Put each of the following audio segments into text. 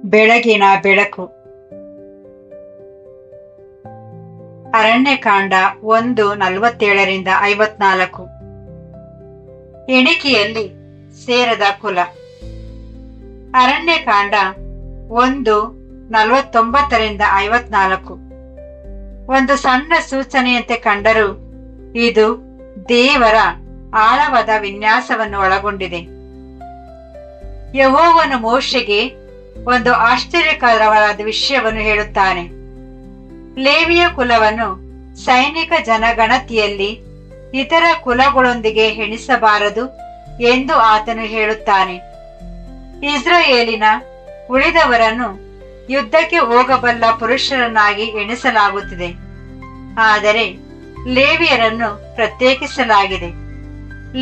ಬೆಳಗಿನ ಬೆಳಕು. ಅರಣ್ಯಕಾಂಡ 1:47-54. ಎಣಿಕೆಯಲ್ಲಿ ಸೇರದ ಕುಲ. ಅರಣ್ಯಕಾಂಡ 1:49-54. ಒಂದು ಸಣ್ಣ ಸೂಚನೆಯಂತೆ ಕಂಡರೂ ಇದು ದೇವರ ಆಳವಾದ ವಿನ್ಯಾಸವನ್ನು ಒಳಗೊಂಡಿದೆ. ಯೆಹೋವನು ಮೋಶೆಗೆ ಒಂದು ಆಶ್ಚರ್ಯಕರವಾದ ವಿಷಯವನ್ನು ಹೇಳುತ್ತಾನೆ. ಲೇವಿಯ ಕುಲವನ್ನು ಸೈನಿಕ ಜನಗಣತಿಯಲ್ಲಿ ಇತರ ಕುಲಗಳೊಂದಿಗೆ ಎಣಿಸಬಾರದು ಎಂದು ಆತನು ಹೇಳುತ್ತಾನೆ. ಇಸ್ರಾಯೇಲಿನ ಉಳಿದವರನ್ನು ಯುದ್ಧಕ್ಕೆ ಹೋಗಬಲ್ಲ ಪುರುಷರನ್ನಾಗಿ ಎಣಿಸಲಾಗುತ್ತಿದೆ, ಆದರೆ ಲೇವಿಯರನ್ನು ಪ್ರತ್ಯೇಕಿಸಲಾಗಿದೆ.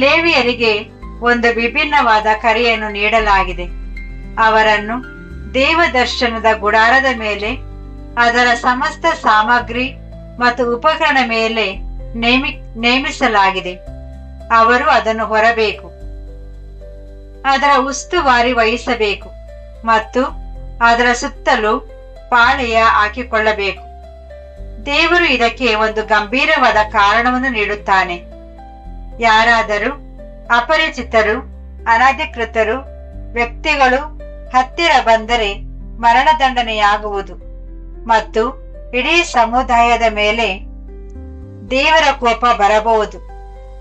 ಲೇವಿಯರಿಗೆ ಒಂದು ವಿಭಿನ್ನವಾದ ಕರೆಯನ್ನು ನೀಡಲಾಗಿದೆ. ಅವರನ್ನು ದೇವದರ್ಶನದ ಗುಡಾರದ ಮೇಲೆ, ಅದರ ಸಮಸ್ತ ಸಾಮಗ್ರಿ ಮತ್ತು ಉಪಕರಣ ಮೇಲೆ ನೇಮಿಸಲಾಗಿದೆ. ಅವರು ಅದನ್ನು ಹೊರಬೇಕು, ಅದರ ಉಸ್ತುವಾರಿ ವಹಿಸಬೇಕು ಮತ್ತು ಅದರ ಸುತ್ತಲೂ ಪಾಳೆಯ ಹಾಕಿಕೊಳ್ಳಬೇಕು. ದೇವರು ಇದಕ್ಕೆ ಒಂದು ಗಂಭೀರವಾದ ಕಾರಣವನ್ನು ನೀಡುತ್ತಾನೆ. ಯಾರಾದರೂ ಅಪರಿಚಿತರು, ಅನಧಿಕೃತರು, ವ್ಯಕ್ತಿಗಳು ಹತ್ತಿರ ಬಂದರೆ ಮರಣದಂಡನೆಯಾಗುವುದು ಮತ್ತು ಇಡೀ ಸಮುದಾಯದ ಮೇಲೆ ದೇವರ ಕೋಪ ಬರಬಹುದು.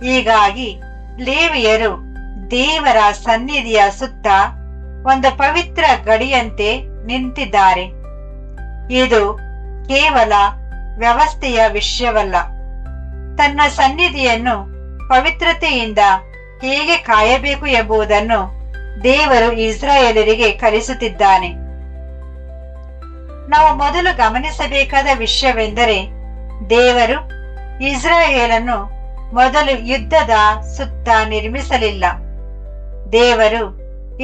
ಹೀಗಾಗಿ ಲೇವಿಯರು ದೇವರ ಸನ್ನಿಧಿಯ ಸುತ್ತ ಒಂದು ಪವಿತ್ರ ಗಡಿಯಂತೆ ನಿಂತಿದ್ದಾರೆ. ಇದು ಕೇವಲ ವ್ಯವಸ್ಥೆಯ ವಿಷಯವಲ್ಲ, ತನ್ನ ಸನ್ನಿಧಿಯನ್ನು ಪವಿತ್ರತೆಯಿಂದ ಹೇಗೆ ಕಾಯಬೇಕು ಎಂಬುದನ್ನು ದೇವರು ಇಸ್ರಾಯೇಲರಿಗೆ ಕಲಿಸುತ್ತಿದ್ದಾನೆ. ನಾವು ಮೊದಲು ಗಮನಿಸಬೇಕಾದ ವಿಷಯವೆಂದರೆ, ದೇವರು ಇಸ್ರಾಯೇಲನ್ನು ಮೊದಲು ಯುದ್ಧದ ಸುತ್ತ ನಿರ್ಮಿಸಲಿಲ್ಲ. ದೇವರು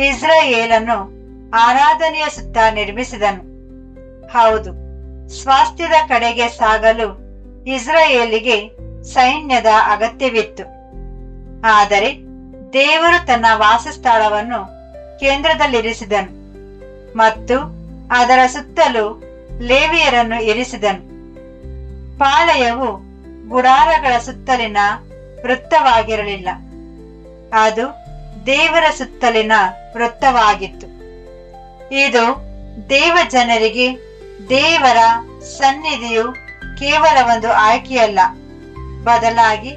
ಇಸ್ರಾಯೇಲನ್ನು ಆರಾಧನೆಯ ಸುತ್ತ ನಿರ್ಮಿಸಿದನು. ಹೌದು, ಸ್ವಾಸ್ಥ್ಯದ ಕಡೆಗೆ ಸಾಗಲು ಇಸ್ರಾಯೇಲಿಗೆ ಸೈನ್ಯದ ಅಗತ್ಯವಿತ್ತು. ಆದರೆ ದೇವರು ತನ್ನ ವಾಸಸ್ಥಳವನ್ನು ಕೇಂದ್ರದಲ್ಲಿರಿಸಿದನು ಮತ್ತು ಅದರ ಸುತ್ತಲೂ ಲೇವಿಯರನ್ನು ಇರಿಸಿದನು. ಪಾಳೆಯವು ಗುಡಾರಗಳ ಸುತ್ತಲಿನ ವೃತ್ತವಾಗಿರಲಿಲ್ಲ, ಅದು ದೇವರ ಸುತ್ತಲಿನ ವೃತ್ತವಾಗಿತ್ತು. ಇದು ದೇವ ಜನರಿಗೆ ದೇವರ ಸನ್ನಿಧಿಯು ಕೇವಲ ಒಂದು ಆಯ್ಕೆಯಲ್ಲ, ಬದಲಾಗಿ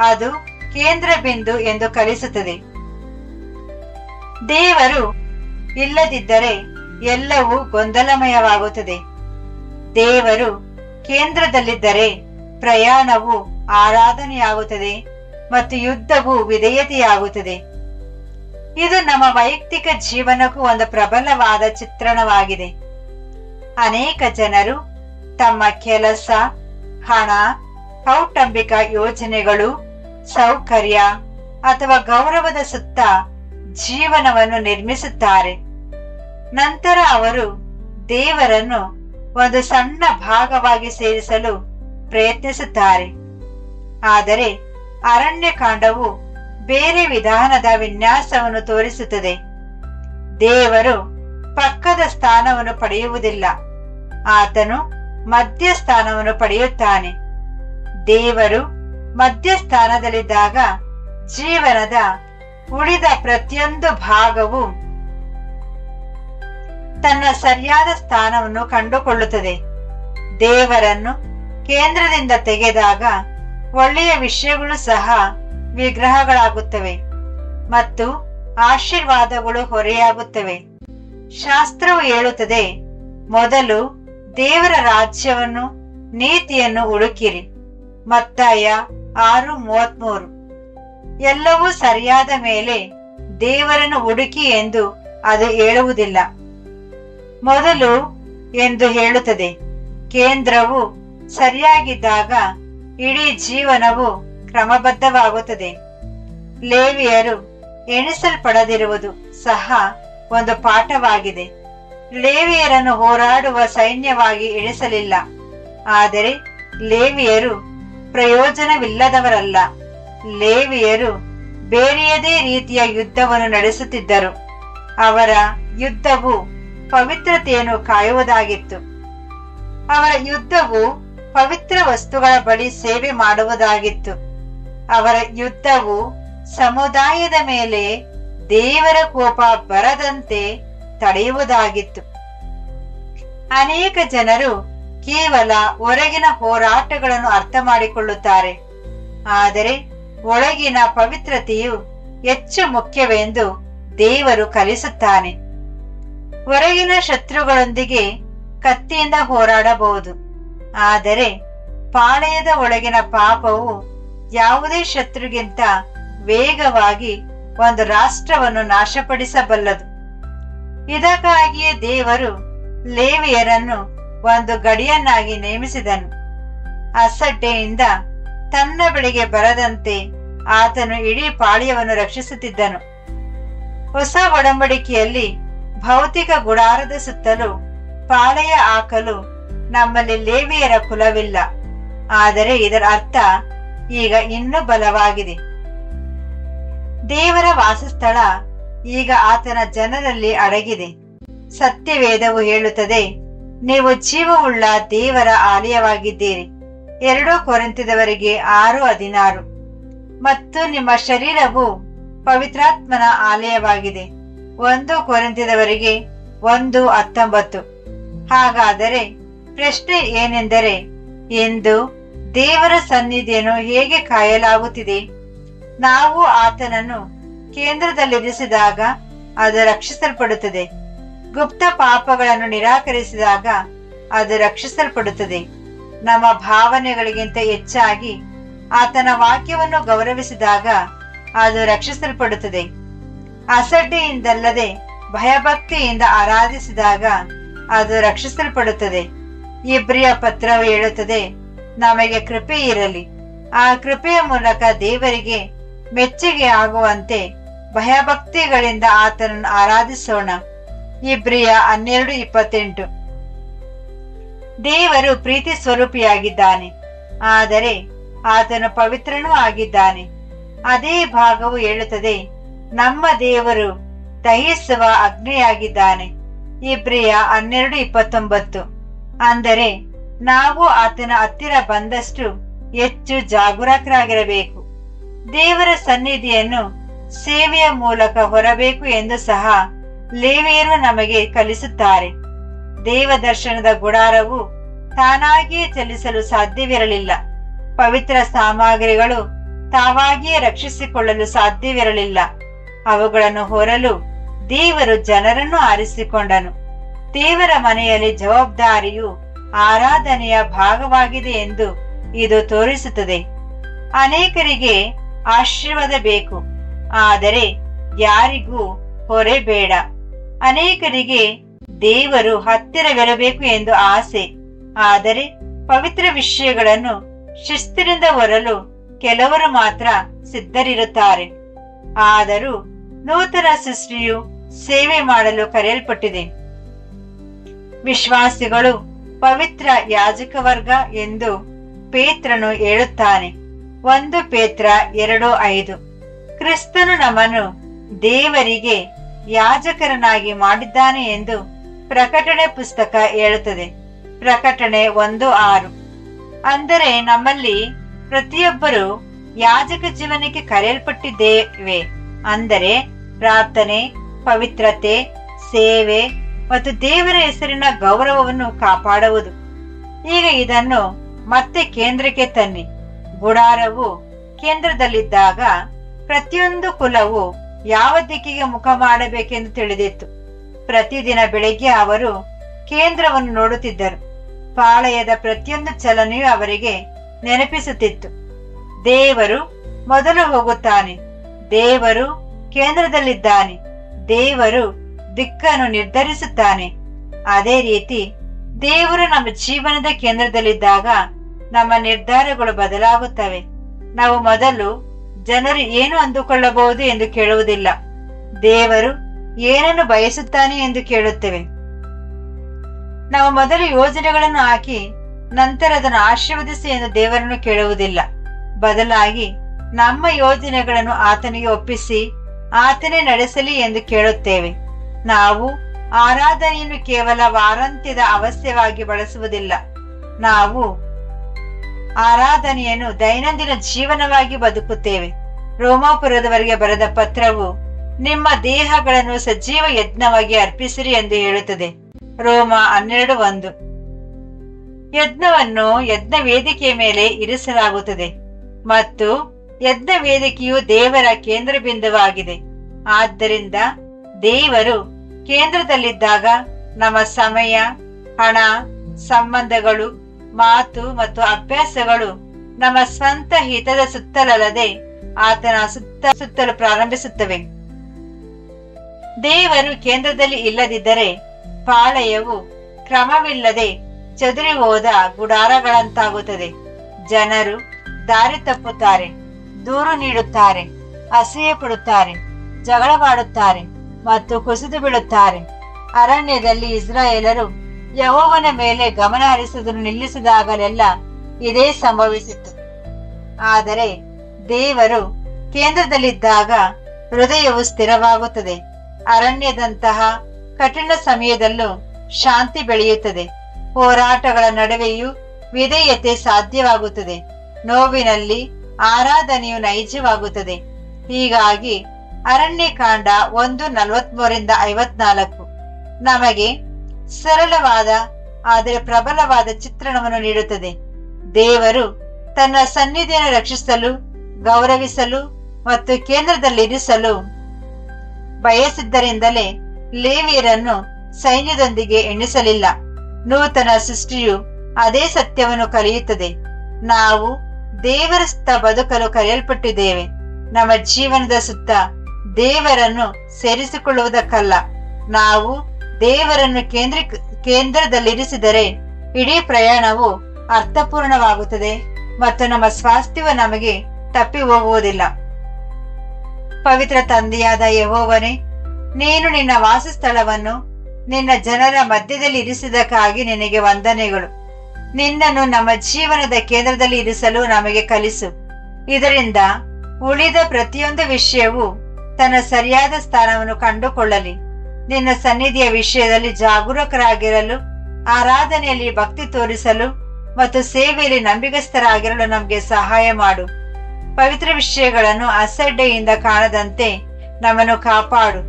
ಅದು ಕೇಂದ್ರ ಬಿಂದು ಎಂದು ಕಲಿಸುತ್ತದೆ. ದೇವರು ಇಲ್ಲದಿದ್ದರೆ ಎಲ್ಲವೂ ಗೊಂದಲಮಯವಾಗುತ್ತದೆ. ದೇವರು ಕೇಂದ್ರದಲ್ಲಿದ್ದರೆ ಪ್ರಯಾಣವು ಆರಾಧನೆಯಾಗುತ್ತದೆ ಮತ್ತು ಯುದ್ಧವು ವಿಧೇಯತೆಯಾಗುತ್ತದೆ. ಇದು ನಮ್ಮ ವೈಯಕ್ತಿಕ ಜೀವನಕ್ಕೂ ಒಂದು ಪ್ರಬಲವಾದ ಚಿತ್ರಣವಾಗಿದೆ. ಅನೇಕ ಜನರು ತಮ್ಮ ಕೆಲಸ, ಹಣ, ಕೌಟುಂಬಿಕ ಯೋಜನೆಗಳು, ಸೌಕರ್ಯ ಅಥವಾ ಗೌರವದ ಸುತ್ತ ಜೀವನವನ್ನು ನಿರ್ಮಿಸುತ್ತಾರೆ. ನಂತರ ಅವರು ದೇವರನ್ನು ಒಂದು ಸಣ್ಣ ಭಾಗವಾಗಿ ಸೇರಿಸಲು ಪ್ರಯತ್ನಿಸುತ್ತಾರೆ. ಆದರೆ ಅರಣ್ಯಕಾಂಡವು ಬೇರೆ ವಿಧಾನದ ವಿನ್ಯಾಸವನ್ನು ತೋರಿಸುತ್ತದೆ. ದೇವರು ಪಕ್ಕದ ಸ್ಥಾನವನ್ನು ಪಡೆಯುವುದಿಲ್ಲ, ಆತನು ಮಧ್ಯಸ್ಥಾನವನ್ನು ಪಡೆಯುತ್ತಾನೆ. ದೇವರು ಮಧ್ಯಸ್ಥಾನದಲ್ಲಿದ್ದಾಗ ಜೀವನದ ಉಳಿದ ಪ್ರತಿಯೊಂದು ಭಾಗವು ತನ್ನ ಸರಿಯಾದ ಸ್ಥಾನವನ್ನು ಕಂಡುಕೊಳ್ಳುತ್ತದೆ. ದೇವರನ್ನು ಕೇಂದ್ರದಿಂದ ತೆಗೆದಾಗ ಒಳ್ಳೆಯ ವಿಷಯಗಳು ಸಹ ವಿಗ್ರಹಗಳಾಗುತ್ತವೆ ಮತ್ತು ಆಶೀರ್ವಾದಗಳು ಹೊರೆಯಾಗುತ್ತವೆ. ಶಾಸ್ತ್ರವು ಹೇಳುತ್ತದೆ, ಮೊದಲು ದೇವರ ರಾಜ್ಯವನ್ನು, ನೀತಿಯನ್ನು ಹುಡುಕಿರಿ. ಮತ್ತಾಯ 6:33. ಎಲ್ಲವೂ ಸರಿಯಾದ ಮೇಲೆ ದೇವರನ್ನು ಹುಡುಕಿ ಎಂದು ಅದು ಹೇಳುವುದಿಲ್ಲ, ಮೊದಲು ಎಂದು ಹೇಳುತ್ತದೆ. ಕೇಂದ್ರವು ಸರಿಯಾಗಿದ್ದಾಗ ಇಡೀ ಜೀವನವು ಕ್ರಮಬದ್ಧವಾಗುತ್ತದೆ. ಲೇವಿಯರು ಎಣಿಸಲ್ಪಡದಿರುವುದು ಸಹ ಒಂದು ಪಾಠವಾಗಿದೆ. ಲೇವಿಯರನ್ನು ಹೋರಾಡುವ ಸೈನ್ಯವಾಗಿ ಎಣಿಸಲಿಲ್ಲ, ಆದರೆ ಲೇವಿಯರು ಪ್ರಯೋಜನವಿಲ್ಲದವರಲ್ಲ. ಲೇವಿಯರು ಬೇರೆಯದೇ ರೀತಿಯ ಯುದ್ಧವನ್ನು ನಡೆಸುತ್ತಿದ್ದರು. ಅವರ ಯುದ್ಧವು ಪವಿತ್ರತೆಯನ್ನು ಕಾಯುವುದಾಗಿತ್ತು. ಅವರ ಯುದ್ಧವು ಪವಿತ್ರ ವಸ್ತುಗಳ ಬಳಿ ಸೇವೆ ಮಾಡುವುದಾಗಿತ್ತು. ಅವರ ಯುದ್ಧವು ಸಮುದಾಯದ ಮೇಲೆ ದೇವರ ಕೋಪ ಬರದಂತೆ ತಡೆಯುವುದಾಗಿತ್ತು. ಅನೇಕ ಜನರು ಕೇವಲ ಹೊರಗಿನ ಹೋರಾಟಗಳನ್ನು ಅರ್ಥ ಮಾಡಿಕೊಳ್ಳುತ್ತಾರೆ, ಆದರೆ ಒಳಗಿನ ಪವಿತ್ರತೆಯು ಹೆಚ್ಚು ಮುಖ್ಯವೆಂದು ದೇವರು ಕಲಿಸುತ್ತಾನೆ. ಹೊರಗಿನ ಶತ್ರುಗಳೊಂದಿಗೆ ಕತ್ತಿಯಿಂದ ಹೋರಾಡಬಹುದು, ಆದರೆ ಪಾಳೆಯದ ಒಳಗಿನ ಪಾಪವು ಯಾವುದೇ ಶತ್ರುಗಿಂತ ವೇಗವಾಗಿ ಒಂದು ರಾಷ್ಟ್ರವನ್ನು ನಾಶಪಡಿಸಬಲ್ಲದು. ಇದಕ್ಕಾಗಿಯೇ ದೇವರು ಲೇವಿಯರನ್ನು ಒಂದು ಗಡಿಯನ್ನಾಗಿ ನೇಮಿಸಿದನು. ಅಸಡ್ಡೆಯಿಂದ ತನ್ನ ಬಳಿಗೆ ಬರದಂತೆ ಆತನು ಇಡೀ ಪಾಳ್ಯವನ್ನು ರಕ್ಷಿಸುತ್ತಿದ್ದನು. ಹೊಸ ಒಡಂಬಡಿಕೆಯಲ್ಲಿ ಭೌತಿಕ ಗುಡಾರದ ಸುತ್ತಲೂ ಪಾಳೆಯ ಹಾಕಲು ನಮ್ಮಲ್ಲಿ ಲೇವಿಯರ ಕುಲವಿಲ್ಲ, ಆದರೆ ಇದರ ಅರ್ಥ ಈಗ ಇನ್ನೂ ಬಲವಾಗಿದೆ. ದೇವರ ವಾಸಸ್ಥಳ ಈಗ ಆತನ ಜನರಲ್ಲಿ ಅಡಗಿದೆ. ಸತ್ಯವೇದವು ಹೇಳುತ್ತದೆ, ನೀವು ಜೀವವುಳ್ಳ ದೇವರ ಆಲಯವಾಗಿದ್ದೀರಿ. 2 ಕೊರಿಂಥದವರಿಗೆ 6:16. ಮತ್ತು ನಿಮ್ಮ ಶರೀರವು ಪವಿತ್ರಾತ್ಮನ ಆಲಯವಾಗಿದೆ. 1 ಕೊರಿಂಥದವರಿಗೆ 1:19. ಹಾಗಾದರೆ ಪ್ರಶ್ನೆ ಏನೆಂದರೆ, ಇಂದು ದೇವರ ಸನ್ನಿಧಿಯನ್ನು ಹೇಗೆ ಕಾಯಲಾಗುತ್ತಿದೆ? ನಾವು ಆತನನ್ನು ಕೇಂದ್ರದಲ್ಲಿರಿಸಿದಾಗ ಅದು ರಕ್ಷಿಸಲ್ಪಡುತ್ತದೆ. ಗುಪ್ತ ಪಾಪಗಳನ್ನು ನಿರಾಕರಿಸಿದಾಗ ಅದು ರಕ್ಷಿಸಲ್ಪಡುತ್ತದೆ. ನಮ್ಮ ಭಾವನೆಗಳಿಗಿಂತ ಹೆಚ್ಚಾಗಿ ಆತನ ವಾಕ್ಯವನ್ನು ಗೌರವಿಸಿದಾಗ ಅದು ರಕ್ಷಿಸಲ್ಪಡುತ್ತದೆ. ಅಸಡ್ಡೆಯಿಂದಲ್ಲದೆ ಭಯಭಕ್ತಿಯಿಂದ ಆರಾಧಿಸಿದಾಗ ಅದು ರಕ್ಷಿಸಲ್ಪಡುತ್ತದೆ. ಇಬ್ರಿಯ ಪತ್ರವು ಹೇಳುತ್ತದೆ, ನಮಗೆ ಕೃಪೆ ಇರಲಿ, ಆ ಕೃಪೆಯ ಮೂಲಕ ದೇವರಿಗೆ ಮೆಚ್ಚುಗೆ ಆಗುವಂತೆ ಭಯಭಕ್ತಿಗಳಿಂದ ಆತನನ್ನು ಆರಾಧಿಸೋಣ. ಇಬ್ರಿಯ 12:28. ದೇವರು ಪ್ರೀತಿ ಸ್ವರೂಪಿಯಾಗಿದ್ದಾನೆ, ಆದರೆ ಆತನು ಪವಿತ್ರನೂ ಆಗಿದ್ದಾನೆ. ಅದೇ ಭಾಗವು ಹೇಳುತ್ತದೆ, ನಮ್ಮ ದೇವರು ದಹಿಸುವ ಅಗ್ನಿಯಾಗಿದ್ದಾನೆ. ಇಬ್ರಿಯ 12:29. ಅಂದರೆ ನಾವು ಆತನ ಹತ್ತಿರ ಬಂದಷ್ಟು ಹೆಚ್ಚು ಜಾಗರೂಕರಾಗಿರಬೇಕು. ದೇವರ ಸನ್ನಿಧಿಯನ್ನು ಸೇವೆಯ ಮೂಲಕ ಹೊರಬೇಕು ಎಂದು ಸಹ ಲೇವಿಯರು ನಮಗೆ ಕಲಿಸುತ್ತಾರೆ. ದೇವ ದರ್ಶನದ ಗುಡಾರವು ತಾನಾಗಿಯೇ ಚಲಿಸಲು ಸಾಧ್ಯವಿರಲಿಲ್ಲ. ಪವಿತ್ರ ಸಾಮಗ್ರಿಗಳು ತಾವಾಗಿಯೇ ರಕ್ಷಿಸಿಕೊಳ್ಳಲು ಸಾಧ್ಯವಿರಲಿಲ್ಲ. ಅವುಗಳನ್ನು ಹೊರಲು ದೇವರು ಜನರನ್ನು ಆರಿಸಿಕೊಂಡನು. ದೇವರ ಮನೆಯಲ್ಲಿ ಜವಾಬ್ದಾರಿಯು ಆರಾಧನೆಯ ಭಾಗವಾಗಿದೆ ಎಂದು ಇದು ತೋರಿಸುತ್ತದೆ. ಅನೇಕರಿಗೆ ಆಶೀರ್ವಾದ ಬೇಕು, ಆದರೆ ಯಾರಿಗೂ ಹೊರೆ ಬೇಡ. ಅನೇಕರಿಗೆ ದೇವರು ಹತ್ತಿರವಿರಬೇಕು ಎಂದು ಆಸೆ, ಆದರೆ ಪವಿತ್ರ ವಿಷಯಗಳನ್ನು ಶಿಸ್ತಿನಿಂದ ಹೊರಲು ಕೆಲವರು ಮಾತ್ರ ಸಿದ್ಧರಿರುತ್ತಾರೆ. ಆದರೂ ನೂತನ ಸೃಷ್ಟಿಯು ಸೇವೆ ಮಾಡಲು ಕರೆಯಲ್ಪಟ್ಟಿದೆ. ವಿಶ್ವಾಸಿಗಳು ಪವಿತ್ರ ಯಾಜಕ ವರ್ಗ ಎಂದು ಪೇತ್ರನು ಹೇಳುತ್ತಾನೆ. 1 ಪೇತ್ರ 2:5. ಕ್ರಿಸ್ತನು ನಮ್ಮನ್ನು ದೇವರಿಗೆ ಯಾಜಕರನ್ನಾಗಿ ಮಾಡಿದ್ದಾನೆ ಎಂದು ಪ್ರಕಟಣೆ ಪುಸ್ತಕ ಹೇಳುತ್ತದೆ. ಪ್ರಕಟಣೆ 1:6. ಅಂದರೆ ನಮ್ಮಲ್ಲಿ ಪ್ರತಿಯೊಬ್ಬರು ಯಾಜಕ ಜೀವನಕ್ಕೆ ಕರೆಯಲ್ಪಟ್ಟಿದ್ದೇವೆ. ಅಂದರೆ ಪ್ರಾರ್ಥನೆ, ಪವಿತ್ರತೆ, ಸೇವೆ ಮತ್ತು ದೇವರ ಹೆಸರಿನ ಗೌರವವನ್ನು ಕಾಪಾಡುವುದು. ಈಗ ಇದನ್ನು ಮತ್ತೆ ಕೇಂದ್ರಕ್ಕೆ ತನ್ನಿ. ಗುಡಾರವು ಕೇಂದ್ರದಲ್ಲಿದ್ದಾಗ ಪ್ರತಿಯೊಂದು ಕುಲವು ಯಾವ ದಿಕ್ಕಿಗೆ ಮುಖ ಮಾಡಬೇಕೆಂದು ತಿಳಿದಿತ್ತು. ಪ್ರತಿದಿನ ಬೆಳಿಗ್ಗೆ ಅವರು ಕೇಂದ್ರವನ್ನು ನೋಡುತ್ತಿದ್ದರು. ಪಾಳೆಯದ ಪ್ರತಿಯೊಂದು ಚಲನೆಯು ಅವರಿಗೆ ನೆನಪಿಸುತ್ತಿತ್ತು. ದೇವರು ಮೊದಲು ಹೋಗುತ್ತಾನೆ, ದೇವರು ಕೇಂದ್ರದಲ್ಲಿದ್ದಾನೆ, ದೇವರು ದಿಕ್ಕನ್ನು ನಿರ್ಧರಿಸುತ್ತಾನೆ. ಅದೇ ರೀತಿ ದೇವರು ನಮ್ಮ ಜೀವನದ ಕೇಂದ್ರದಲ್ಲಿದ್ದಾಗ ನಮ್ಮ ನಿರ್ಧಾರಗಳು ಬದಲಾಗುತ್ತವೆ. ನಾವು ಮೊದಲು ಜನರು ಏನು ಅಂದುಕೊಳ್ಳಬಹುದು ಎಂದು ಕೇಳುವುದಿಲ್ಲ, ದೇವರು ಏನನ್ನು ಬಯಸುತ್ತಾನೆ ಎಂದು ಕೇಳುತ್ತೇವೆ. ನಾವು ಮೊದಲು ಯೋಜನೆಗಳನ್ನು ಹಾಕಿ ನಂತರ ಅದನ್ನು ಆಶೀರ್ವದಿಸಿ ಎಂದು ದೇವರನ್ನು ಕೇಳುವುದಿಲ್ಲ. ಬದಲಾಗಿ ನಮ್ಮ ಯೋಜನೆಗಳನ್ನು ಆತನಿಗೆ ಒಪ್ಪಿಸಿ ಆತನೇ ನಡೆಸಲಿ ಎಂದು ಕೇಳುತ್ತೇವೆ. ನಾವು ಆರಾಧನೆಯನ್ನು ಕೇವಲ ವಾರಾಂತ್ಯದ ಅವಶ್ಯವಾಗಿ ಬಳಸುವುದಿಲ್ಲ. ನಾವು ಆರಾಧನೆಯನ್ನು ದೈನಂದಿನ ಜೀವನವಾಗಿ ಬದುಕುತ್ತೇವೆ. ರೋಮಾಪುರದವರಿಗೆ ಬರೆದ ಪತ್ರವು ನಿಮ್ಮ ದೇಹಗಳನ್ನು ಸಜೀವ ಯಜ್ಞವಾಗಿ ಅರ್ಪಿಸಿರಿ ಎಂದು ಹೇಳುತ್ತದೆ. ರೋಮ 12:1. ಯಜ್ಞವನ್ನು ಯಜ್ಞ ವೇದಿಕೆಯ ಮೇಲೆ ಇರಿಸಲಾಗುತ್ತದೆ ಮತ್ತು ಯಜ್ಞ ವೇದಿಕೆಯು ದೇವರ ಕೇಂದ್ರ ಬಿಂದುವಾಗಿದೆ. ಆದ್ದರಿಂದ ದೇವರು ಕೇಂದ್ರದಲ್ಲಿದ್ದಾಗ ನಮ್ಮ ಸಮಯ, ಹಣ, ಸಂಬಂಧಗಳು, ಮಾತು ಮತ್ತು ಅಭ್ಯಾಸಗಳು ನಮ್ಮ ಸ್ವಂತ ಹಿತದ ಸುತ್ತಲಲ್ಲದೆ ಆತನ ಸುತ್ತಲು ಪ್ರಾರಂಭಿಸುತ್ತವೆ. ದೇವರು ಕೇಂದ್ರದಲ್ಲಿ ಇಲ್ಲದಿದ್ದರೆ ಪಾಳೆಯವು ಕ್ರಮವಿಲ್ಲದೆ ಚದುರಿ ಹೋದ ಗುಡಾರಗಳಂತಾಗುತ್ತದೆ. ಜನರು ದಾರಿ ತಪ್ಪುತ್ತಾರೆ, ದೂರು ನೀಡುತ್ತಾರೆ, ಅಸಹ್ಯ ಪಡುತ್ತಾರೆ, ಜಗಳವಾಡುತ್ತಾರೆ ಮತ್ತು ಕುಸಿದು ಬೀಳುತ್ತಾರೆ. ಅರಣ್ಯದಲ್ಲಿ ಇಸ್ರಾಯೇಲರು ಯೆಹೋವನ ಮೇಲೆ ಗಮನ ಹರಿಸುವುದನ್ನು ನಿಲ್ಲಿಸಿದಾಗಲೆಲ್ಲ ಇದೇ ಸಂಭವಿಸಿತು. ಆದರೆ ದೇವರು ಕೇಂದ್ರದಲ್ಲಿದ್ದಾಗ ಹೃದಯವು ಸ್ಥಿರವಾಗುತ್ತದೆ. ಅರಣ್ಯದಂತಹ ಕಠಿಣ ಸಮಯದಲ್ಲೂ ಶಾಂತಿ ಬೆಳೆಯುತ್ತದೆ. ಹೋರಾಟಗಳ ನಡುವೆಯೂ ವಿಧೇಯತೆ ಸಾಧ್ಯವಾಗುತ್ತದೆ. ನೋವಿನಲ್ಲಿ ಆರಾಧನೆಯು ನೈಜವಾಗುತ್ತದೆ. ಹೀಗಾಗಿ ಅರಣ್ಯಕಾಂಡ 1:43-54 ನಮಗೆ ಸರಳವಾದ ಆದರೆ ಪ್ರಬಲವಾದ ಚಿತ್ರಣವನ್ನು ನೀಡುತ್ತದೆ. ದೇವರು ತನ್ನ ಸನ್ನಿಧಿಯನ್ನು ರಕ್ಷಿಸಲು, ಗೌರವಿಸಲು ಮತ್ತು ಕೇಂದ್ರದಲ್ಲಿರಿಸಲು ಬಯಸಿದ್ದರಿಂದಲೇ ಲೇವಿಯರನ್ನು ಸೈನ್ಯದೊಂದಿಗೆ ಎಣಿಸಲಿಲ್ಲ. ನೂತನ ಸೃಷ್ಟಿಯು ಅದೇ ಸತ್ಯವನ್ನು ಕಲಿಯುತ್ತದೆ. ನಾವು ದೇವರ ಸುತ್ತ ಬದುಕಲು ಕರೆಯಲ್ಪಟ್ಟಿದ್ದೇವೆ. ನಮ್ಮ ಜೀವನದ ಸುತ್ತ ದೇವರನ್ನು ಸೇರಿಸಿಕೊಳ್ಳುವುದಕ್ಕಲ್ಲ. ನಾವು ದೇವರನ್ನು ಕೇಂದ್ರದಲ್ಲಿರಿಸಿದರೆ ಇಡೀ ಪ್ರಯಾಣವು ಅರ್ಥಪೂರ್ಣವಾಗುತ್ತದೆ ಮತ್ತು ನಮ್ಮ ಸ್ವಾಸ್ಥ್ಯವು ನಮಗೆ ತಪ್ಪಿ ಹೋಗುವುದಿಲ್ಲ. ಪವಿತ್ರ ತಂದೆಯಾದ ಯೆಹೋವನೇ, ನೀನು ನಿನ್ನ ವಾಸಸ್ಥಳವನ್ನು ನಿನ್ನ ಜನರ ಮಧ್ಯದಲ್ಲಿ ಇರಿಸಿದಕ್ಕಾಗಿ ನಿನಗೆ ವಂದನೆಗಳು. ನಿನ್ನನ್ನು ನಮ್ಮ ಜೀವನದ ಕೇಂದ್ರದಲ್ಲಿ ಇರಿಸಲು ನಮಗೆ ಕಲಿಸು. ಇದರಿಂದ ಉಳಿದ ಪ್ರತಿಯೊಂದು ವಿಷಯವೂ ತನ್ನ ಸರಿಯಾದ ಸ್ಥಾನವನ್ನು ಕಂಡುಕೊಳ್ಳಲಿ. ನಿನ್ನ ಸನ್ನಿಧಿಯ ವಿಷಯದಲ್ಲಿ ಜಾಗರೂಕರಾಗಿರಲು, ಆರಾಧನೆಯಲ್ಲಿ ಭಕ್ತಿ ತೋರಿಸಲು ಮತ್ತು ಸೇವೆಯಲ್ಲಿ ನಂಬಿಗಸ್ತರಾಗಿರಲು ನಮಗೆ ಸಹಾಯ ಮಾಡು. ಪವಿತ್ರ ವಿಷಯಗಳನ್ನು ಅಸಡ್ಡೆಯಿಂದ ಕಾಣದಂತೆ ನಮ್ಮನ್ನು ಕಾಪಾಡು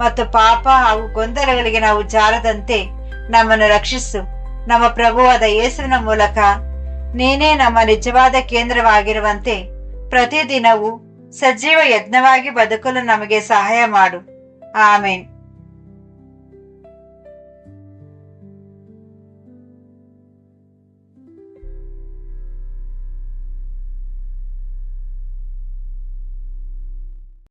ಮತ್ತು ಪಾಪ ಹಾಗೂ ಗೊಂದಲಗಳಿಗೆ ನಾವು ಜಾರದಂತೆ ನಮ್ಮನ್ನು ರಕ್ಷಿಸು. ನಮ್ಮ ಪ್ರಭುವಾದ ಯೇಸುವಿನ ಮೂಲಕ ನೀನೇ ನಮ್ಮ ನಿಜವಾದ ಕೇಂದ್ರವಾಗಿರುವಂತೆ ಪ್ರತಿದಿನವೂ ಸಜೀವ ಯಜ್ಞವಾಗಿ ಬದುಕಲು ನಮಗೆ ಸಹಾಯ ಮಾಡು. ಆಮೇನ್.